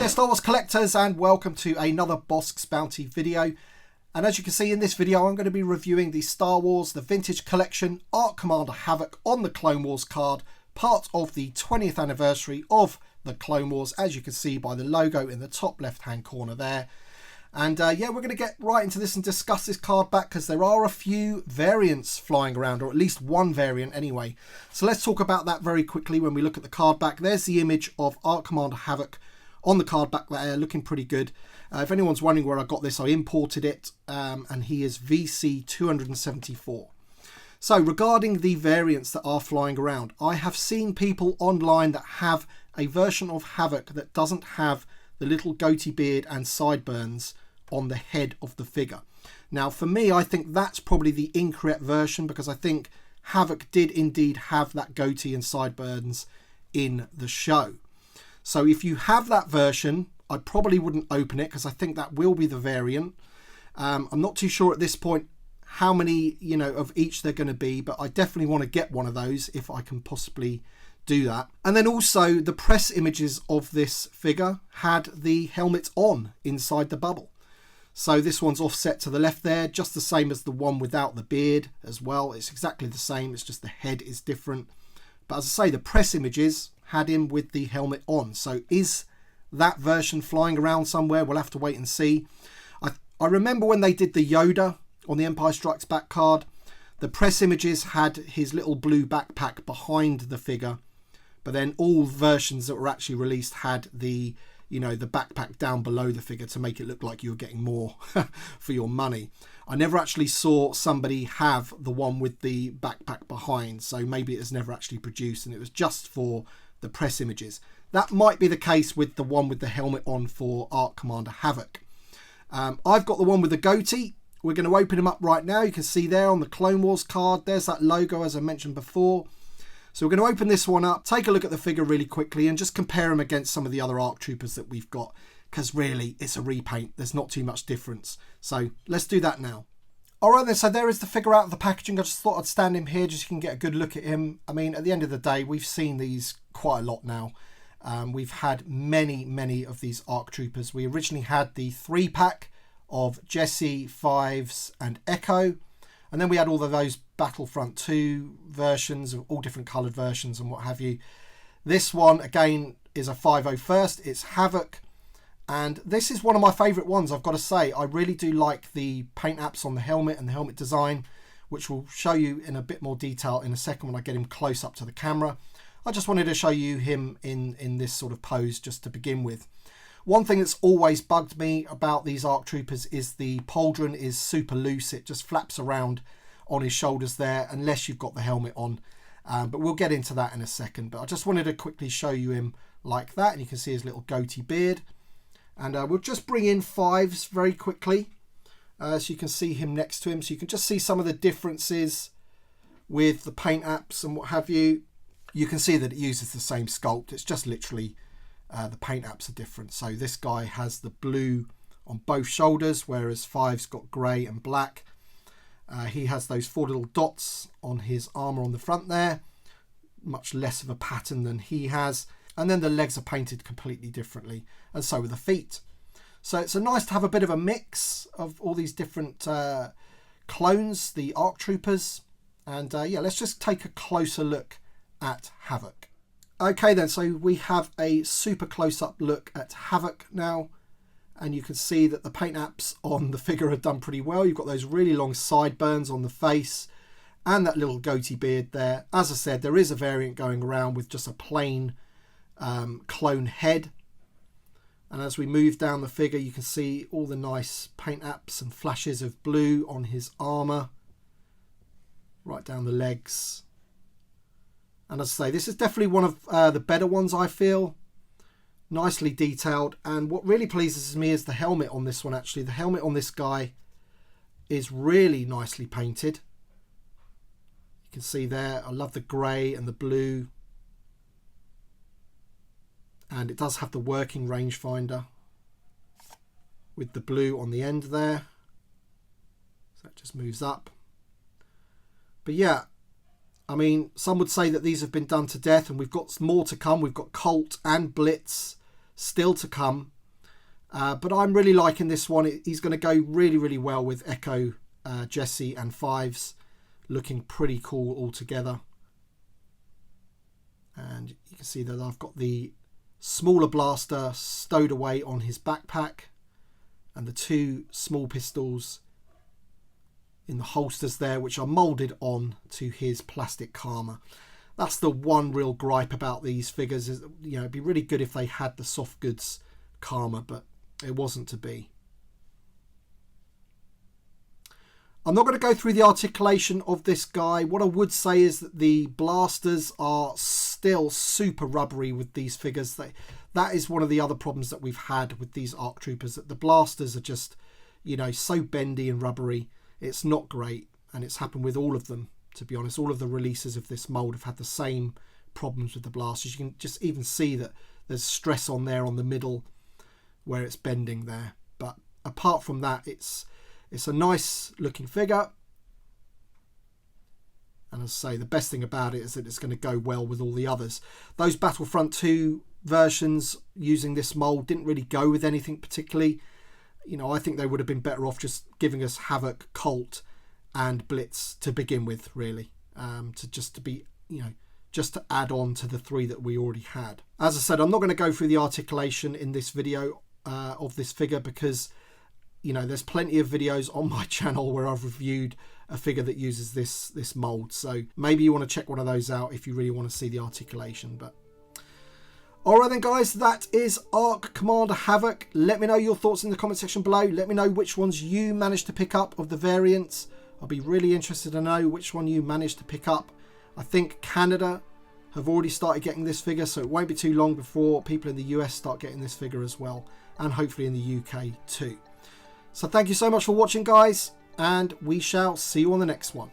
there Star Wars collectors, and welcome to another Bossk's Bounty video. And as you can see in this video, I'm going to be reviewing the Star Wars The Vintage Collection Arc Commander Havoc on the Clone Wars card, part of the 20th anniversary of the Clone Wars, as you can see by the logo in the top left hand corner there. And yeah, we're going to get right into this and discuss this card back, because there are a few variants flying around, or at least one variant anyway. So let's talk about that very quickly when we look at the card back. There's the image of Arc Commander Havoc on the card back there, looking pretty good. If anyone's wondering where I got this, I imported it, and he is VC274. So regarding the variants that are flying around, I have seen people online that have a version of Havoc that doesn't have the little goatee beard and sideburns on the head of the figure. Now for me, I think that's probably the incorrect version, because I think Havoc did indeed have that goatee and sideburns in the show. So if you have that version, I probably wouldn't open it, because I think that will be the variant. I'm not too sure at this point how many, of each they're going to be, but I definitely want to get one of those if I can possibly do that. And then also the press images of this figure had the helmet on inside the bubble. So this one's offset to the left there, just the same as the one without the beard as well. It's exactly the same, it's just the head is different. But as I say, the press images had him with the helmet on. So is that version flying around somewhere? We'll have to wait and see. I remember when they did the Yoda on the Empire Strikes Back card, the press images had his little blue backpack behind the figure, but then all versions that were actually released had the the backpack down below the figure to make it look like you were getting more for your money. I never actually saw somebody have the one with the backpack behind, so maybe it was never actually produced and it was just for the press images. That might be the case with the one with the helmet on for Arc Commander Havoc. I've got the one with the goatee. We're going to open him up right now. You can see there on the Clone Wars card, there's that logo as I mentioned before. So we're going to open this one up, take a look at the figure really quickly and just compare him against some of the other ARC Troopers that we've got, because really it's a repaint. There's not too much difference. So let's do that now. Alright then, so there is the figure out of the packaging. I just thought I'd stand him here just so you can get a good look at him. I mean, at the end of the day, we've seen these quite a lot now. We've had many of these ARC Troopers. We originally had the 3-pack of Jesse, Fives and Echo. And then we had all of those Battlefront 2 versions, of all different coloured versions and what have you. This one, again, is a 501st. It's Havoc. And this is one of my favourite ones, I've got to say. I really do like the paint apps on the helmet and the helmet design, which we'll show you in a bit more detail in a second when I get him close up to the camera. I just wanted to show you him in this sort of pose just to begin with. One thing that's always bugged me about these ARC Troopers is the pauldron is super loose. It just flaps around on his shoulders there, unless you've got the helmet on. But we'll get into that in a second. But I just wanted to quickly show you him like that. And you can see his little goatee beard. And we'll just bring in Fives very quickly, so you can see him next to him. So you can just see some of the differences with the paint apps and what have you. You can see that it uses the same sculpt. It's just literally the paint apps are different. So this guy has the blue on both shoulders, whereas Five's got grey and black. He has those 4 little dots on his armour on the front there. Much less of a pattern than he has. And then the legs are painted completely differently. And so are the feet. So it's nice to have a bit of a mix of all these different clones, the ARC Troopers. And yeah, let's just take a closer look at Havoc. Okay then, so we have a super close-up look at Havoc now. And you can see that the paint apps on the figure are done pretty well. You've got those really long sideburns on the face and that little goatee beard there. As I said, there is a variant going around with just a plain clone head. And as we move down the figure, you can see all the nice paint apps and flashes of blue on his armour. Right down the legs. And as I say, this is definitely one of the better ones, I feel. Nicely detailed. And what really pleases me is the helmet on this one, actually. The helmet on this guy is really nicely painted. You can see there, I love the grey and the blue. And it does have the working rangefinder with the blue on the end there. So it just moves up. But yeah, I mean, some would say that these have been done to death and we've got more to come. We've got Colt and Blitz still to come. But I'm really liking this one. He's going to go really, really well with Echo, Jesse and Fives. Looking pretty cool altogether. And you can see that I've got the smaller blaster stowed away on his backpack. And the 2 small pistols in the holsters there, which are moulded on to his plastic Karma. That's the one real gripe about these figures. Is, you know, it'd be really good if they had the soft goods Karma, but it wasn't to be. I'm not going to go through the articulation of this guy. What I would say is that the blasters are still super rubbery with these figures. That is one of the other problems that we've had with these ARC Troopers, that the blasters are just, you know, so bendy and rubbery. It's not great, and it's happened with all of them, to be honest. All of the releases of this mould have had the same problems with the blasters. You can just even see that there's stress on there on the middle where it's bending there. But apart from that, it's a nice looking figure. And as I say, the best thing about it is that it's going to go well with all the others. Those Battlefront 2 versions using this mould didn't really go with anything particularly. You know, I think they would have been better off just giving us Havoc, Colt and Blitz to begin with, really. To be, you know, just to add on to the 3 that we already had. As I said, I'm not going to go through the articulation in this video of this figure because, you know, there's plenty of videos on my channel where I've reviewed a figure that uses this mold. So maybe you want to check one of those out if you really want to see the articulation. But alright then guys, that is ARC Commander Havoc. Let me know your thoughts in the comment section below. Let me know which ones you managed to pick up of the variants. I'll be really interested to know which one you managed to pick up. I think Canada have already started getting this figure, so it won't be too long before people in the US start getting this figure as well, and hopefully in the UK too. So thank you so much for watching guys, and we shall see you on the next one.